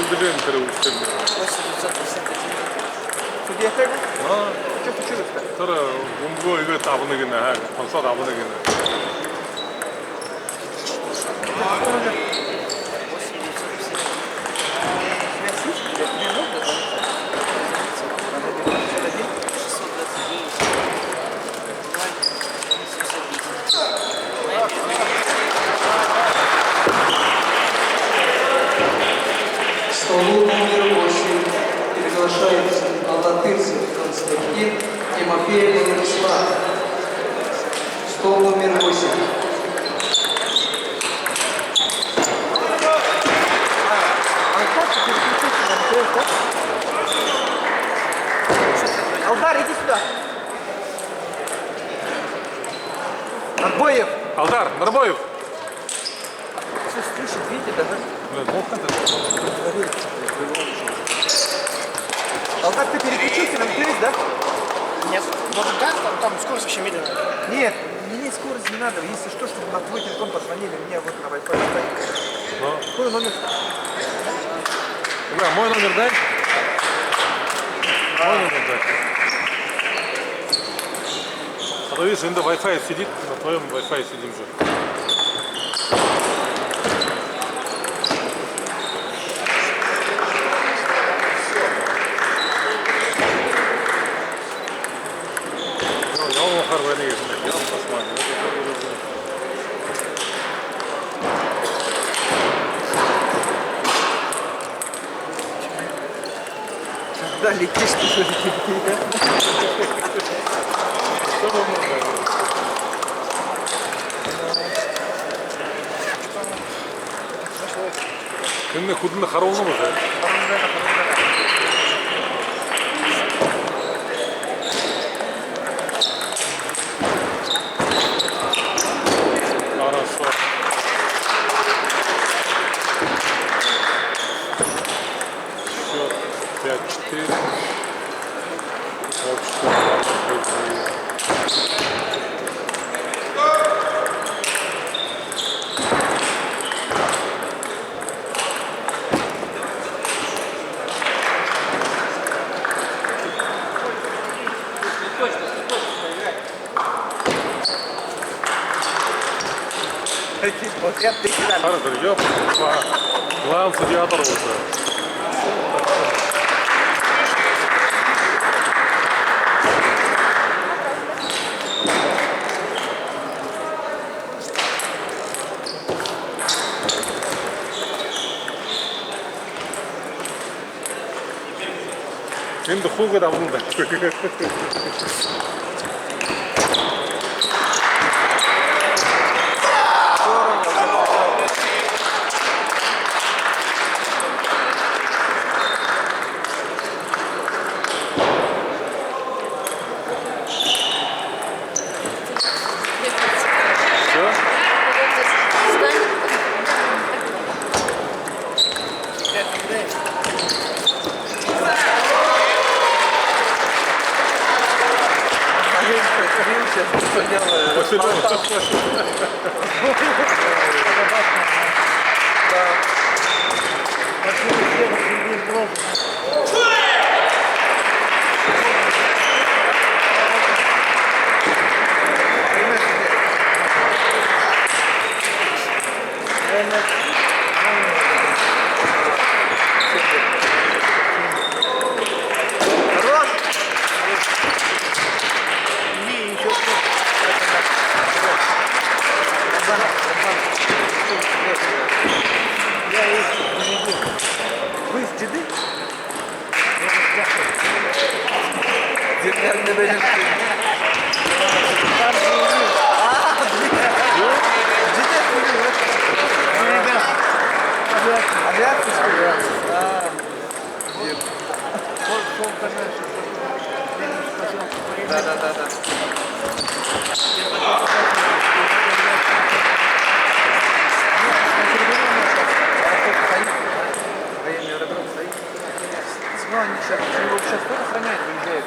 Özdemir'in teröristlerine. 8951. Судья Хэгл? Что случилось-то? Sonra bu öyle tabını gene ha, konsa tabını gene. 8951. Связь есть? Мне нужно, да? Надо 91. 609. Столу номер 8 приглашается Алатырцев Константин, Тимофеев Владислав. Стол номер 8. Алдар, иди сюда. Отбоев. Aldar, Narboyev. Все слышит, видите, даже. Алдар, ты переключился на МТС, да? Нет. Вот да, там скорость очень медленная. Нет, мне скорость не надо. Если что, чтобы на твой телефон позвонили, мне вот на Wi-Fi стоит. Какой номер? Бля, мой номер дай. Мой номер дай. А то видишь, иногда Wi-Fi сидит, на твоем Wi-Fi сидим же. Я вам харвали, я вам посмотрю. Да, летишь ты же. Что вам нужно? Кімне худында қарауына ма жай? Хорошо. Счет 5-4. Вот я ты сюда. Хорошо, идем. Главное, судья оторвался. Şimdi хуга да бunda. Все? Сейчас что делаю? После того. Хорош! Вы из Джиды? Деревянный рынок. Авиация, что ли? Да. Военный аэродром стоит. Ну, они сейчас тоже охраняют, выезжают.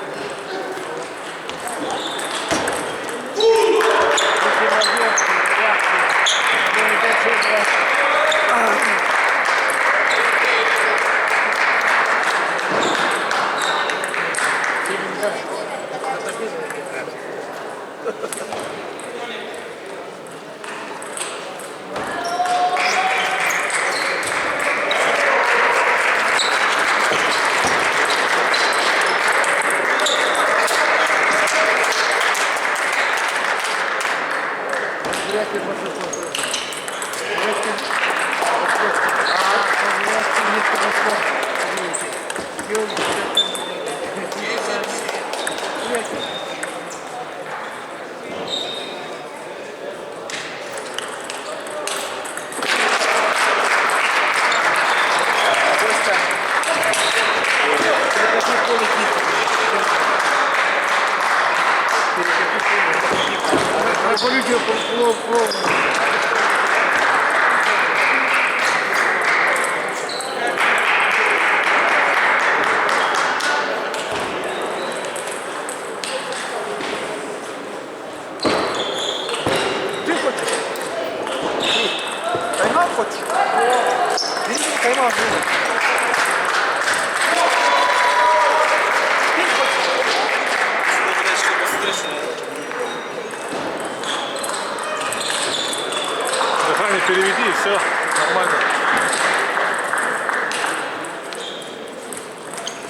Ты хочешь? Тайм-аут хочешь? Видишь, тайм-аут будет. Ты хочешь? Дыхание переведи и все. Нормально.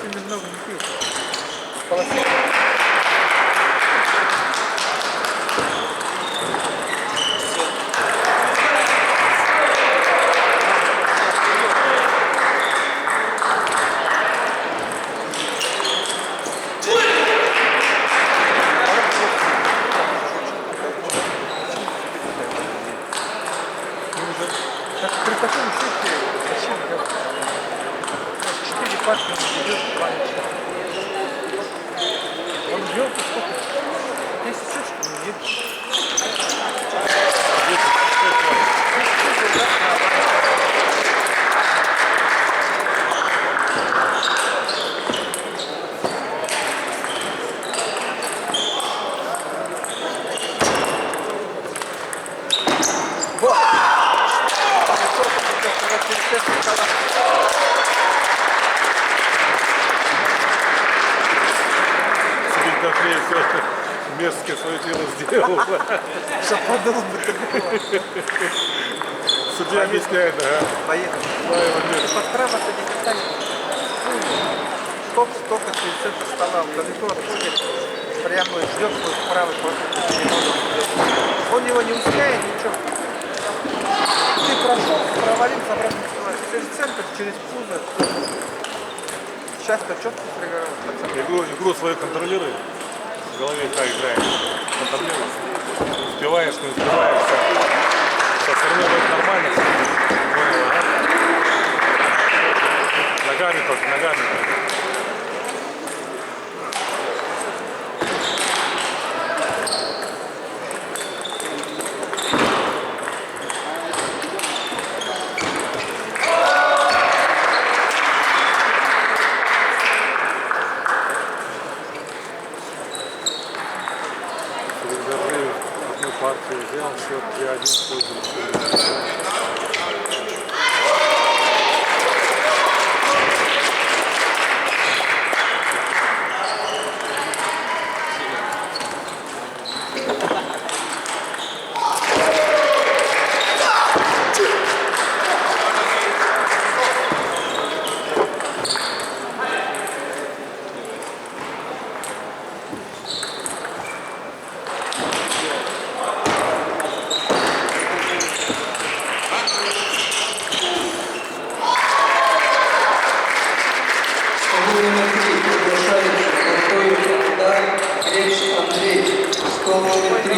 Ты немного не пьешь. Полоси. Так при таком счете зачем делать? 4 партии он ведет 2 мяча. Он вел сколько? 10 счет, что ли, нет? Сибирь все мерзкое свое дело сделал. Что подумал бы ты было? Судья объясняет, ага. Поехали. Под право-то не достанет. Столько 30 стола, далеко отходит, прямо ждет свой правый Он его не успеет, ничего. Ты прошел, провалился обратно в ситуацию. Через центр, через пузо. Сейчас-то четко среагировал. Игру свою контролируй. В голове как играешь. Контролируй. Успеваешь, не успеваешь. Со стороны будет нормально. Понял, ага. Ногами только, ногами. Одну партию взял, счет 3-1 в пользу. Номер 3 приглашается Антоев Удар, Грекс Андрей, стол номер 3.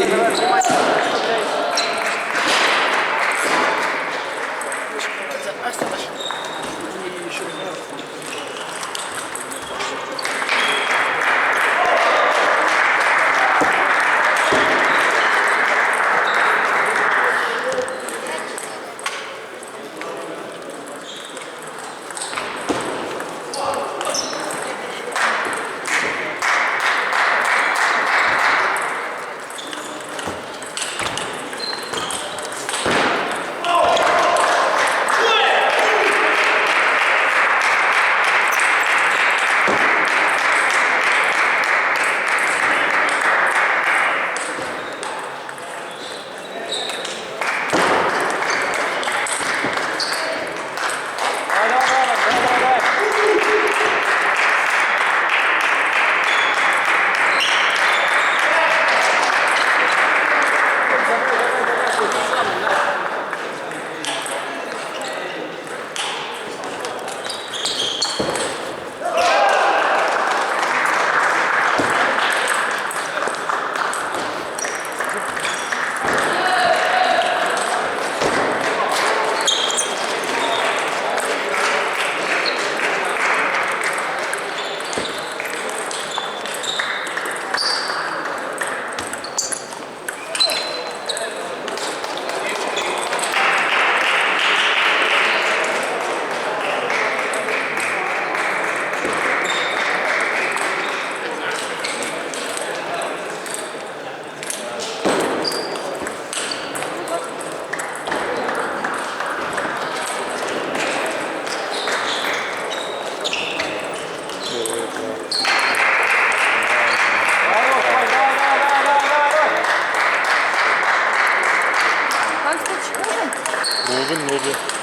тебе.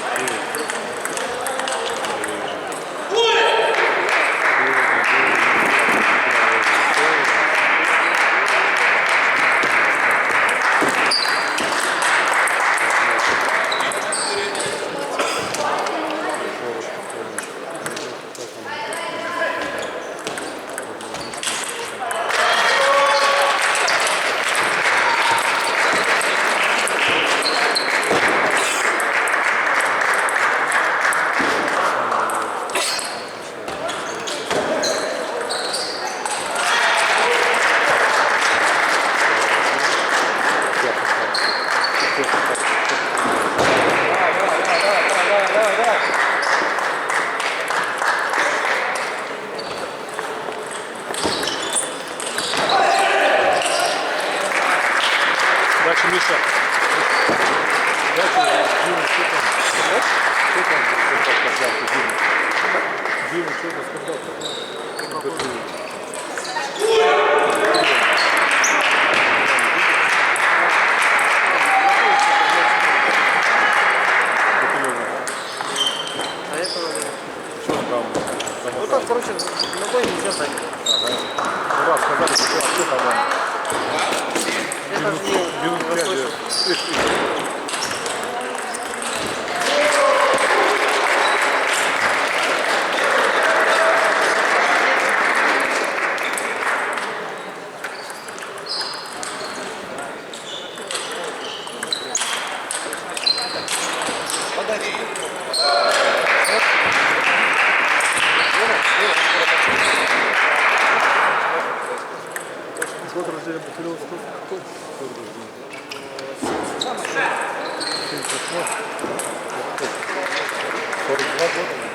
Дальше, Миша. Дальше, Дима, что там? Что там? Что там сказал ты, Дима? Дима, что ты сказал? Что он там? Ну так, короче, ногой нельзя дать. Ага. Ну раз, сказали, что там? Это же не Минут 5. Год рождения потерял 42 года.